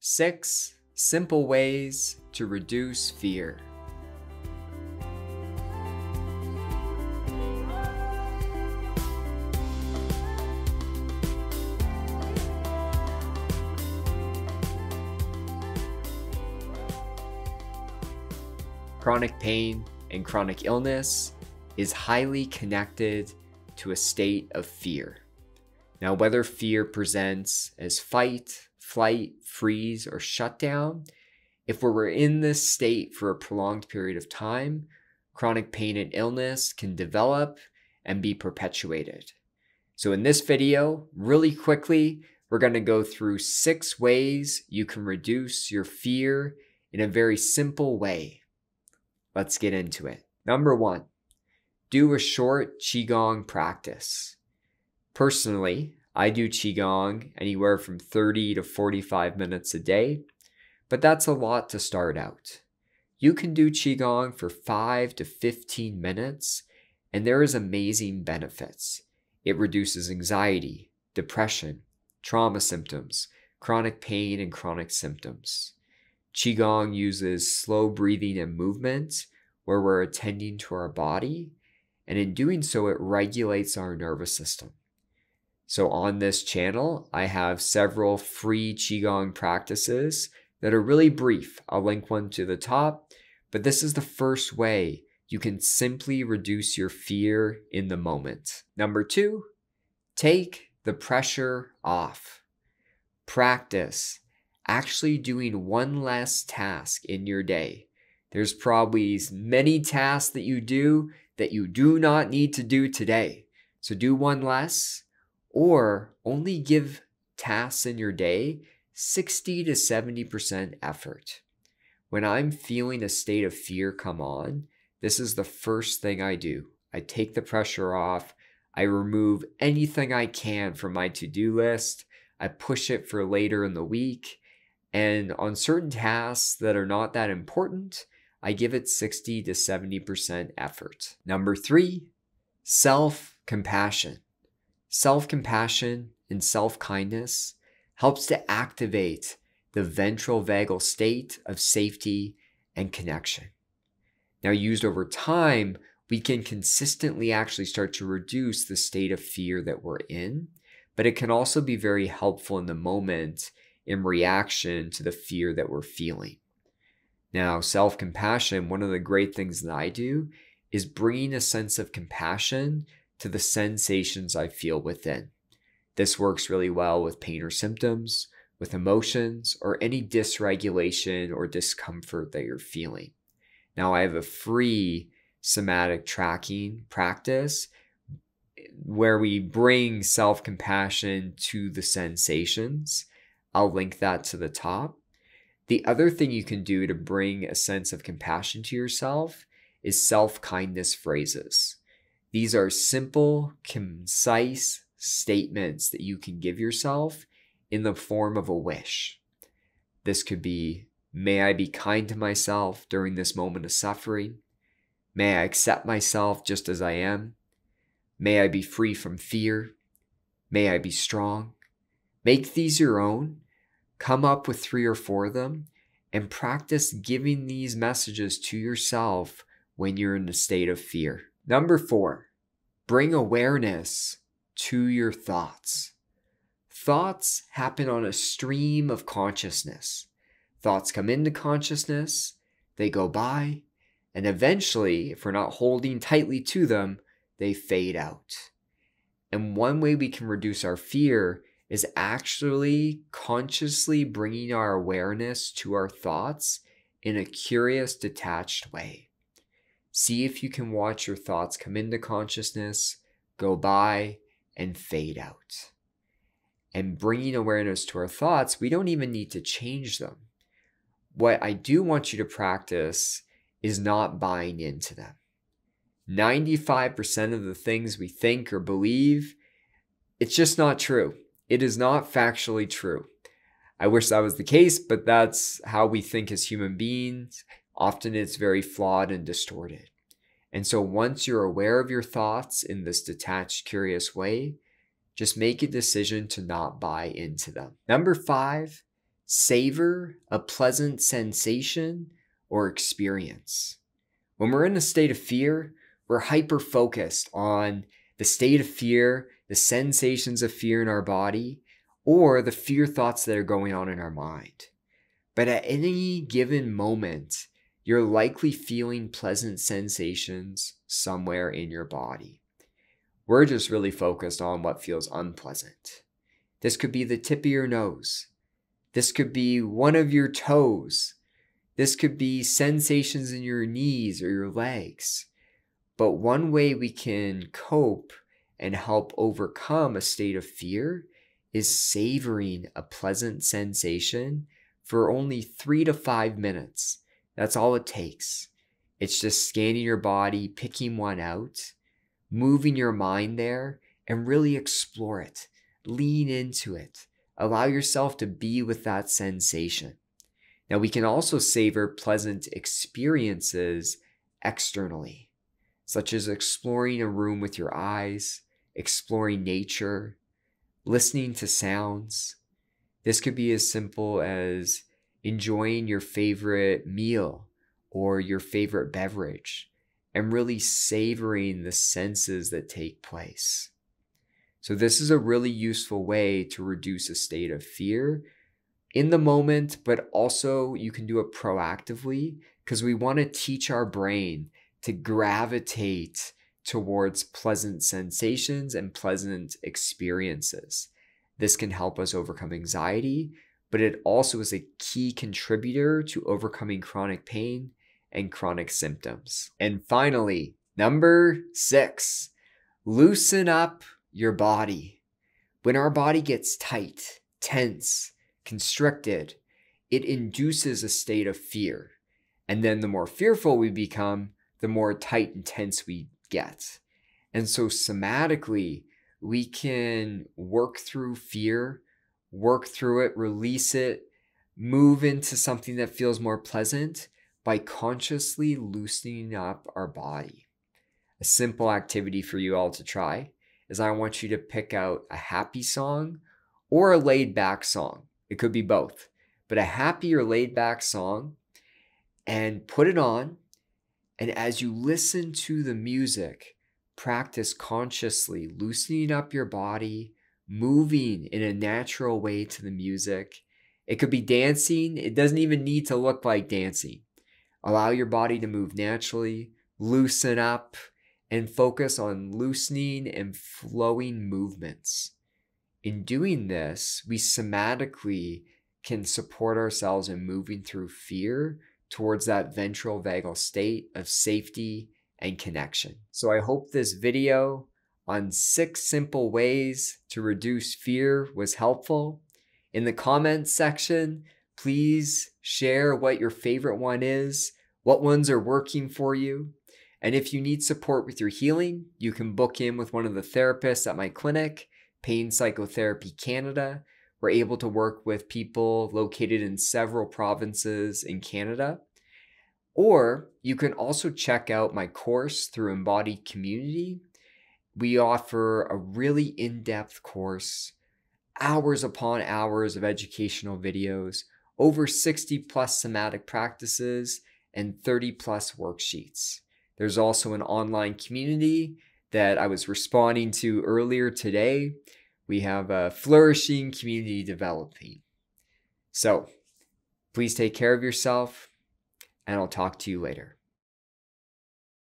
6 simple ways to reduce fear. Chronic pain and chronic illness is highly connected to a state of fear. Now, whether fear presents as fight, flight, freeze, or shutdown, if we're in this state for a prolonged period of time, chronic pain and illness can develop and be perpetuated. So in this video, really quickly, we're going to go through 6 ways you can reduce your fear in a very simple way. Let's get into it. Number 1, do a short Qigong practice. Personally, I do Qigong anywhere from 30 to 45 minutes a day, but that's a lot to start out. You can do Qigong for 5 to 15 minutes, and there is amazing benefits. It reduces anxiety, depression, trauma symptoms, chronic pain, and chronic symptoms. Qigong uses slow breathing and movement where we're attending to our body, and in doing so, it regulates our nervous system. So on this channel, I have several free Qigong practices that are really brief. I'll link one to the top, but this is the first way you can simply reduce your fear in the moment. Number 2, take the pressure off. Practice actually doing one less task in your day. There's probably many tasks that you do not need to do today. So do one less, or only give tasks in your day 60 to 70% effort. When I'm feeling a state of fear come on, this is the first thing I do. I take the pressure off. I remove anything I can from my to-do list. I push it for later in the week. And on certain tasks that are not that important, I give it 60 to 70% effort. Number 3, self-compassion. Self-compassion and self-kindness helps to activate the ventral vagal state of safety and connection. Now, used over time, we can consistently actually start to reduce the state of fear that we're in, but it can also be very helpful in the moment in reaction to the fear that we're feeling. Now, self-compassion, one of the great things that I do is bringing a sense of compassion to the sensations I feel within. This works really well with pain or symptoms, with emotions, or any dysregulation or discomfort that you're feeling. Now, I have a free somatic tracking practice where we bring self-compassion to the sensations. I'll link that to the top. The other thing you can do to bring a sense of compassion to yourself is self-kindness phrases. These are simple, concise statements that you can give yourself in the form of a wish. This could be, may I be kind to myself during this moment of suffering. May I accept myself just as I am. May I be free from fear. May I be strong. Make these your own. Come up with 3 or 4 of them and practice giving these messages to yourself when you're in a state of fear. Number 4, bring awareness to your thoughts. Thoughts happen on a stream of consciousness. Thoughts come into consciousness, they go by, and eventually, if we're not holding tightly to them, they fade out. And one way we can reduce our fear is actually consciously bringing our awareness to our thoughts in a curious, detached way. See if you can watch your thoughts come into consciousness, go by, and fade out. And bringing awareness to our thoughts, we don't even need to change them. What I do want you to practice is not buying into them. 95% of the things we think or believe, it's just not true. It is not factually true. I wish that was the case, but that's how we think as human beings. Often it's very flawed and distorted. And so once you're aware of your thoughts in this detached, curious way, just make a decision to not buy into them. Number 5, savor a pleasant sensation or experience. When we're in a state of fear, we're hyper-focused on the state of fear, the sensations of fear in our body, or the fear thoughts that are going on in our mind. But at any given moment, you're likely feeling pleasant sensations somewhere in your body. We're just really focused on what feels unpleasant. This could be the tip of your nose. This could be one of your toes. This could be sensations in your knees or your legs. But one way we can cope and help overcome a state of fear is savoring a pleasant sensation for only 3 to 5 minutes. That's all it takes. It's just scanning your body, picking one out, moving your mind there, and really explore it. Lean into it. Allow yourself to be with that sensation. Now, we can also savor pleasant experiences externally, such as exploring a room with your eyes, exploring nature, listening to sounds. This could be as simple as enjoying your favorite meal or your favorite beverage and really savoring the senses that take place. So this is a really useful way to reduce a state of fear in the moment, but also you can do it proactively because we want to teach our brain to gravitate towards pleasant sensations and pleasant experiences. This can help us overcome anxiety, but it also is a key contributor to overcoming chronic pain and chronic symptoms. And finally, number 6, loosen up your body. When our body gets tight, tense, constricted, it induces a state of fear. And then the more fearful we become, the more tight and tense we get. And so somatically, we can work through fear, work through it, release it, move into something that feels more pleasant by consciously loosening up our body. A simple activity for you all to try is I want you to pick out a happy song or a laid back song. It could be both, but a happy or laid back song, and put it on. And as you listen to the music, practice consciously loosening up your body, moving in a natural way to the music. It could be dancing. It doesn't even need to look like dancing. Allow your body to move naturally, loosen up, and focus on loosening and flowing movements. In doing this, we somatically can support ourselves in moving through fear towards that ventral vagal state of safety and connection. So I hope this video on 6 simple ways to reduce fear was helpful. In the comments section, please share what your favorite one is, what ones are working for you. And if you need support with your healing, you can book in with one of the therapists at my clinic, Pain Psychotherapy Canada. We're able to work with people located in several provinces in Canada. Or you can also check out my course through Embodied Community. We offer a really in-depth course, hours upon hours of educational videos, over 60 plus somatic practices, and 30 plus worksheets. There's also an online community that I was responding to earlier today. We have a flourishing community developing. So please take care of yourself, and I'll talk to you later.